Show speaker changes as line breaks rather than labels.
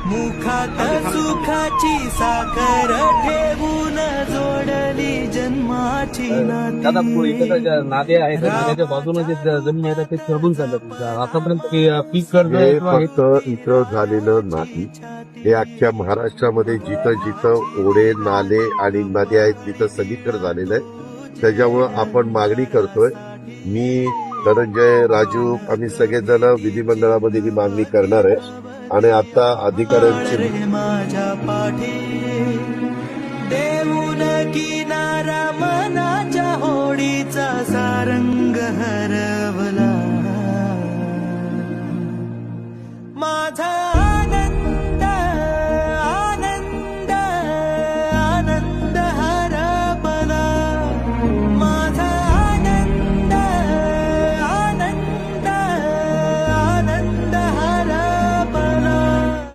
मुखात सुखाची साखर ठेवून जोडली जन्माची
दादा इथं ज्या नाल्या आहेत त्या नाल्याच्या बाजूने जे जमीन आहे ते ठरवून चाललं आतापर्यंत पीक कर्ज
हे
किंवा
फक्त इथं झालेलं नाही, हे अख्ख्या महाराष्ट्रामध्ये जिथं जिथं ओढे नाले आणि नद्या आहेत तिथं सगळीकडे झालेलं आहे. त्याच्यामुळं आपण मागणी करतोय. मी धनंजय राजू आम्ही सगळेजण विधिमंडळामध्ये ही मागणी करणार आहे आणि आता अधिकाऱ्यांची
माझ्या पाठी देऊन किनारा मनाच्या होडीचा सारंग हरवला माझा